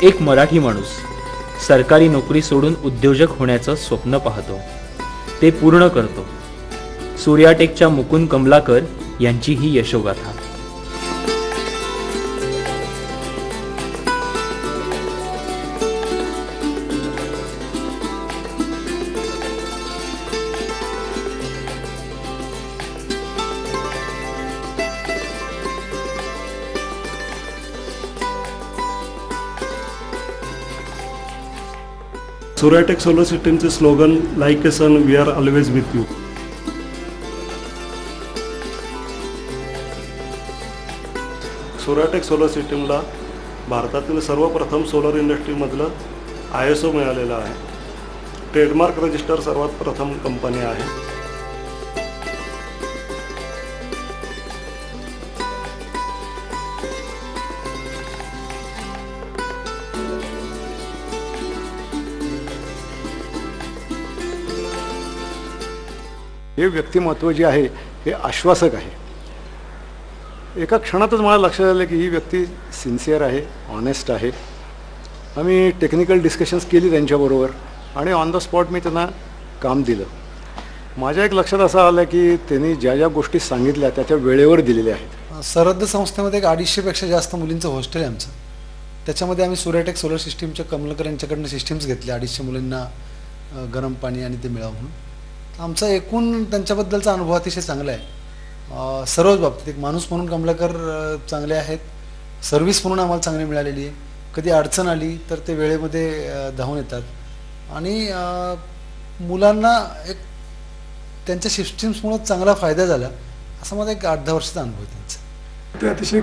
एक मराठी माणूस सरकारी नोकरी सोडून उद्योजक होण्याचं स्वप्न पाहतो, ते पूर्ण करतो। सूर्याटेकच्या मुकुंद कमलाकर यांची ही यशोगाथा। सूर्याटेक सोलर सिस्टीमचे slogan like a sun we are always with you. Suryatech solar सिस्टीमला भारतातील सर्वप्रथम सोलर इंडस्ट्रीमधलं ISO मिळालेलं आहे। ट्रेडमार्क रजिस्टर सर्वात प्रथम कंपनी आहे। हे व्यक्तिमत्व जे आहे हे आश्वासक आहे। एका क्षणातच मला लक्षात आलं की ही व्यक्ती सिन्सिअर आहे, ऑनेस्ट आहे। आम्ही टेक्निकल डिस्कशन्स केली त्यांच्याबरोबर आणि ऑन द स्पॉट मी त्यांना काम दिलं। माझ्या एक लक्षात असं आलं की त्यांनी ज्या ज्या गोष्टी सांगितल्या त्या वेळेवर दिलेल्या आहेत। सरहद्द संस्थेमध्ये 250पेक्षा जास्त मुलींचं हॉस्टेल आहे आमचं। त्याच्यामध्ये आम्ही सूर्याटेक सोलर सिस्टीमच्या कमलाकर यांच्याकडनं सिस्टीम्स घेतल्या 250 मुलींना गरम पाणी आणि ते मिळावं म्हणून। आमचा एकूण त्यांच्याबद्दलचा अनुभव अतिशय चांगला आहे। सर्वच बाबतीत एक माणूस म्हणून कमलाकर चांगले आहेत, सर्व्हिस म्हणून आम्हाला चांगली मिळालेली आहे। कधी अडचण आली तर ते वेळेमध्ये धावून येतात आणि मुलांना एक त्यांच्या सिस्टीम्समुळे चांगला फायदा झाला असा माझा एक 8-10 वर्षाचा अनुभव आहे त्यांचा। ते अतिशय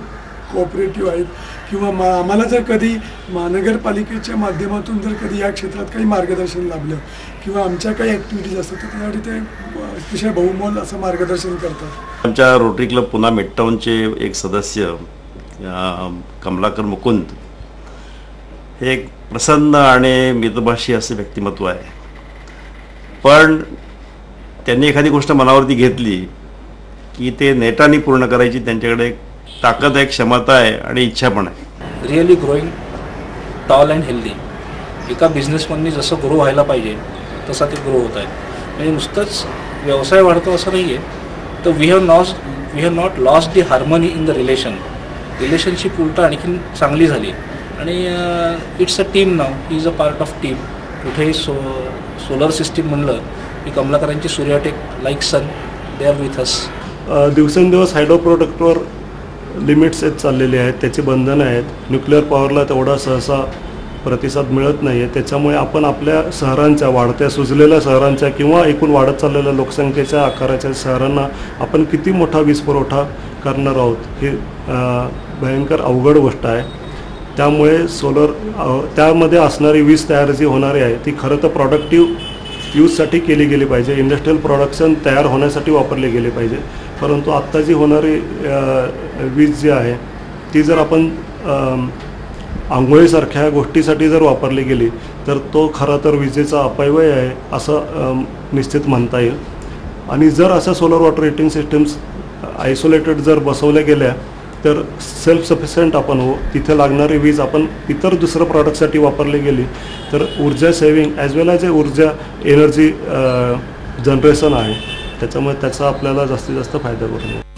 कोऑपरेटिव्ह आहेत किंवा आम्हाला जर कधी महानगरपालिकेच्या माध्यमातून जर कधी या क्षेत्रात काही मार्गदर्शन लाभलं किंवा आमच्या काही ॲक्टिव्हिटीज असतात तर त्यासाठी ते अतिशय बहुमोल असं मार्गदर्शन करतात। आमच्या रोटरी क्लब पुणे मिडटाऊनचे एक सदस्य कमलाकर मुकुंद हे एक प्रसन्न आणि मितभाषी असे व्यक्तिमत्व आहे। पण त्यांनी एखादी गोष्ट मनावरती घेतली की ते नेटाने पूर्ण करायची त्यांच्याकडे एक ताकद आहे, क्षमता आहे आणि इच्छा पण आहे। Really growing tall and healthy. एका बिझनेसमॅननी जसं ग्रो व्हायला पाहिजे तसा ते ग्रो होत आहे। म्हणजे नुसतंच व्यवसाय वाढतो असं नाही आहे, तर we have not lost the harmony in the relationship उलट आणखीन चांगली झाली आणि इट्स अ टीम नाव, he is a part of team. कुठेही सोलर सिस्टीम म्हणलं की कमलाकरांची Suryatech like sun they are with us. दिवसेंदिवस हायड्रो प्रोडक्टवर लिमिट्स येत चाललेले आहेत, त्याचे बंधन आहेत। न्यूक्लिअर पॉवरला तेवढा सहसा प्रतिसाद मिळत नाही आहे। त्याच्यामुळे आपण आपल्या शहरांच्या वाढत्या सुजलेल्या शहरांच्या किंवा एकूण वाढत चाललेल्या लोकसंख्येच्या आकाराच्या शहरांना आपण किती मोठा वीज पुरवठा करणार आहोत ही भयंकर अवघड गोष्ट आहे। त्यामुळे त्यामध्ये असणारी वीज तयार जी होणारी आहे ती खरं तर प्रॉडक्टिव्ह यूजसाठी केली गेली पाहिजे, इंडस्ट्रियल प्रोडक्शन तयार होण्यासाठी वापरले गेले पाहिजे। परंतु आत्ता जी होणारी वीज जी आहे ती जर आपण आंघोळीसारख्या गोष्टीसाठी जर वापरली गेली तर तो खरा तर विजेचा अपव्यय आहे असं निश्चित म्हणता येईल। आणि जर अशा solar water heating systems isolated जर बसवल्या गेल्या तर सेल्फ सफिशियंट आपण हो, तिथे लागणारी वीज आपण इतर दुसरं प्रॉडक्टसाठी वापरली गेली तर ऊर्जा सेविंग ॲज वेल ॲज ऊर्जा एनर्जी जनरेशन आहे, त्याच्यामुळे त्याचा आपल्याला जास्तीत जास्त फायदा करून मिळेल। –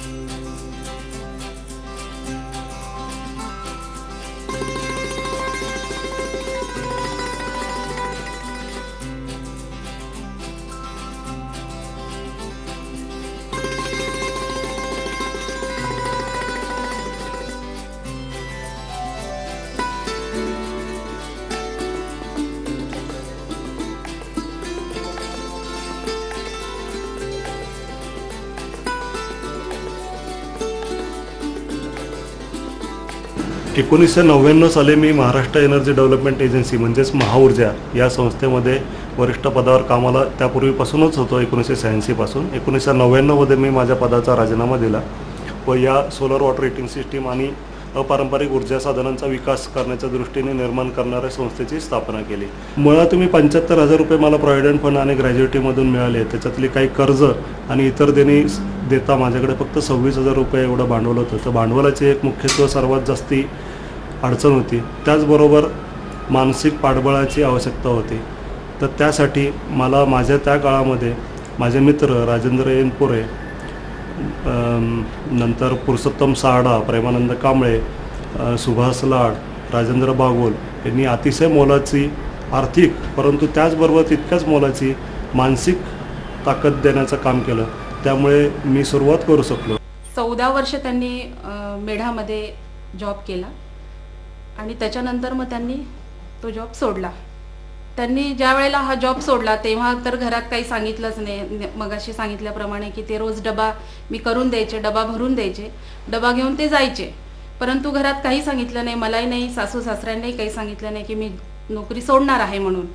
1999 साली मी महाराष्ट्र एनर्जी डेव्हलपमेंट एजन्सी म्हणजेच महाऊर्जा या संस्थेमध्ये वरिष्ठ पदावर कामाला त्यापूर्वीपासूनच होतो। 1986 पासून 1999 मध्ये मी माझ्या पदाचा राजीनामा दिला व या सोलर वॉटर हीटिंग सिस्टीम आणि अपारंपरिक ऊर्जा साधनांचा विकास करण्याच्या दृष्टीने निर्माण करणाऱ्या संस्थेची स्थापना केली। मुळात मी 75,000 रुपये मला प्रॉव्हिडंट फंड आणि ग्रॅज्युएटीमधून मिळाले। त्याच्यातली काही कर्ज आणि इतर देणी देता माझ्याकडे फक्त 26,000 रुपये एवढं भांडवल होतं। तर भांडवलाची एक मुख्यत्व सर्वात जास्ती अडचण होती। त्याचबरोबर मानसिक पाठबळाची आवश्यकता होती. तर त्यासाठी मला माझ्या त्या काळामध्ये माझे मित्र राजेंद्र येनपुरे, नंतर पुरुषोत्तम सारडा, प्रेमानंद कांबळे, सुभाष लाड, राजेंद्र बागोल यांनी अतिशय मोलाची आर्थिक परंतु त्याचबरोबर तितक्याच मोलाची मानसिक ताकद देण्याचं काम केलं. त्यामुळे मी सुरुवात करू शकलो. 14 वर्ष त्यांनी मेढामध्ये जॉब केला आणि त्याच्यानंतर मग त्यांनी तो जॉब सोडला. त्यांनी ज्या वेळेला हा जॉब सोडला तेव्हा तर घरात काही सांगितलंच नाही. मगाशी सांगितल्याप्रमाणे की ते रोज डबा मी करून द्यायचे, डबा भरून द्यायचे, डबा घेऊन ते जायचे. परंतु घरात काही सांगितलं नाही, मलाही नाही, सासू सासऱ्यांनाही काही सांगितलं नाही की मी नोकरी सोडणार आहे म्हणून.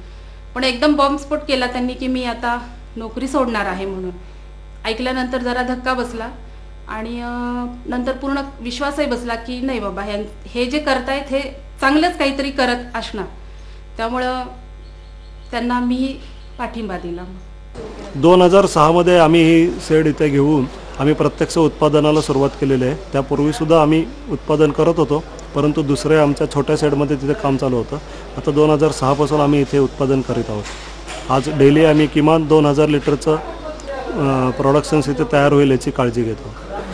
पण एकदम बॉम्बस्फोट केला त्यांनी की मी आता नोकरी सोडणार आहे म्हणून. ऐकल्यानंतर जरा धक्का बसला आणि नंतर पूर्ण विश्वासही बसला की नाही बाबा हे जे करतायत हे चांगलंच काहीतरी करत असणार. त्यामुळं त्यांना मी पाठिंबा दिला. 2006मध्ये आम्ही ही शेड इथे घेऊन आम्ही प्रत्यक्ष उत्पादनाला सुरुवात केलेली आहे. त्यापूर्वीसुद्धा आम्ही उत्पादन करत होतो, परंतु दुसऱ्या आमच्या छोट्या शेडमध्ये तिथे काम चालू होतं. आता 2006पासून आम्ही इथे उत्पादन करीत आहोत. आज डेली आम्ही किमान 2000 लिटरचं प्रोडक्शन्स इथे तयार होईल याची काळजी घेतो.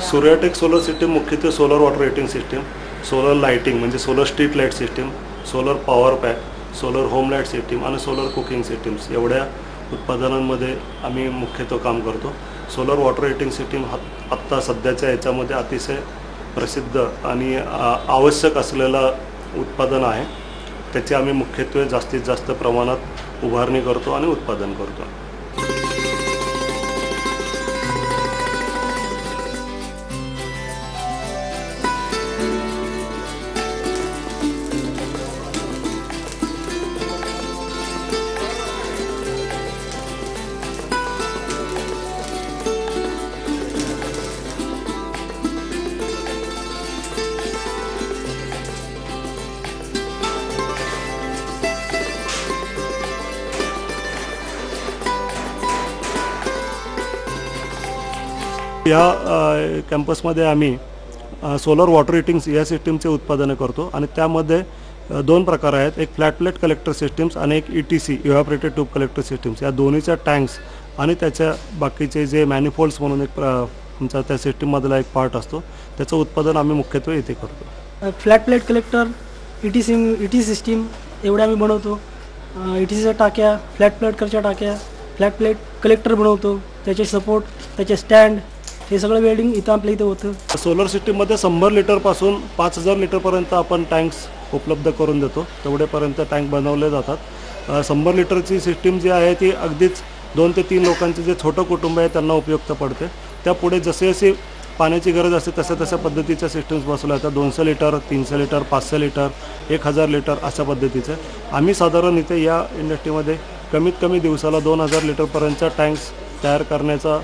सूर्याटेक सोलर सिस्टीम मुख्यत्वे solar water heating system, solar lighting म्हणजे solar street light system, solar power pack, solar home light system आणि सोलर कुकिंग सिस्टीम्स एवढ्या उत्पादनांमध्ये आम्ही मुख्यत्वे काम करतो. सोलर वॉटर हीटिंग सिस्टीम आत्ता सध्याच्या याच्यामध्ये अतिशय प्रसिद्ध आणि आवश्यक असलेलं उत्पादन आहे. त्याची आम्ही मुख्यत्वे जास्तीत जास्त प्रमाणात उभारणी करतो आणि उत्पादन करतो. या कॅम्पसमध्ये आम्ही सोलर वॉटर हीटिंग या सिस्टीमचे उत्पादनं करतो आणि त्यामध्ये 2 प्रकार आहेत. एक फ्लॅट प्लेट कलेक्टर सिस्टीम्स आणि एक ETC इव्हॅपोरेटेड ट्यूब कलेक्टर सिस्टीम्स. या दोन्हीच्या टँक्स आणि त्याच्या बाकीचे जे मॅनिफोल्ड्स म्हणून एक आमचा त्या सिस्टीममधला एक पार्ट असतो त्याचं उत्पादन आम्ही मुख्यत्वे इथे करतो. Flat plate collector ET system एवढ्या आम्ही बनवतो. ETCच्या टाक्या, फ्लॅट प्लेटच्या टाक्या, फ्लॅट प्लेट कलेक्टर बनवतो, त्याचे सपोर्ट, त्याचे स्टँड, हे सगळं वेल्डिंग इथं आपल्या इथं होतं. सोलर सिस्टीममध्ये 100 लिटरपासून 5000 लिटरपर्यंत आपण टँक्स उपलब्ध करून देतो. तेवढेपर्यंत टँक बनवले जातात. 100 लिटरची सिस्टीम जी आहे ती अगदीच 2 ते 3 लोकांचे जे छोटं कुटुंब आहे त्यांना उपयुक्त पडते. त्यापुढे जसे जसे पाण्याची गरज असते तशा पद्धतीच्या सिस्टम्स बसवल्या जातात. 200 लिटर, 300 लिटर, 500 लिटर, 1000 लिटर अशा पद्धतीचे. आम्ही साधारण इथे या इंडस्ट्रीमध्ये कमीत कमी दिवसाला 2000 लिटरपर्यंतच्या टँक्स तयार करण्याचा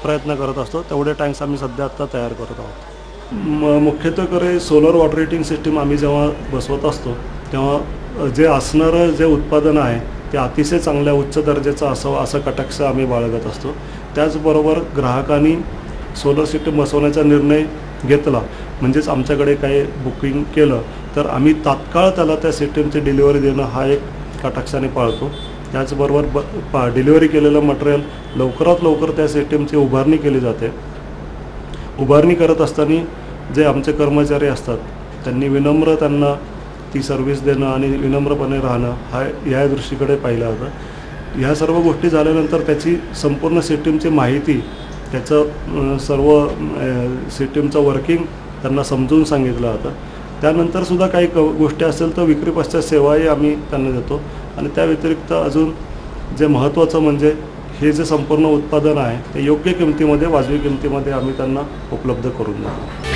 प्रयत्न करत असतो. तेवढे टँक्स आम्ही सध्या आत्ता तयार करत आहोत. मुख्यत्वे सोलर वॉटर हीटिंग सिस्टीम आम्ही जेव्हा बसवत असतो तेव्हा जे असणारं जे उत्पादन आहे ते अतिशय चांगल्या उच्च दर्जाचं असावं असं कटाक्ष आम्ही बाळगत असतो. त्याचबरोबर ग्राहकांनी सोलर सिस्टीम बसवण्याचा निर्णय घेतला म्हणजेच आमच्याकडे काही बुकिंग केलं तर आम्ही तात्काळ त्याला त्या सिस्टीमची डिलिव्हरी देणं हा एक कटाक्षाने पाळतो. त्याचबरोबर डिलिव्हरी केलेलं मटेरियल लवकरात लवकर त्या सिस्टीमची उभारणी केली जाते. उभारणी करत असताना जे आमचे कर्मचारी असतात त्यांना ती सर्व्हिस देणं आणि विनम्रपणे राहणं ह्या दृष्टीकडे पाहिलं जातं. ह्या सर्व गोष्टी झाल्यानंतर त्याची संपूर्ण सिस्टीमची माहिती, त्याचं सर्व सिस्टीमचं वर्किंग त्यांना समजून सांगितलं जातं. त्यानंतरसुद्धा काही गोष्टी असेल तर विक्री पश्चात सेवाही आम्ही त्यांना देतो. आणि त्या व्यतिरिक्त अजून जे महत्त्वाचं म्हणजे हे जे संपूर्ण उत्पादन आहे ते योग्य किमतीमध्ये, वाजवी किमतीमध्ये आम्ही त्यांना उपलब्ध करून देतो.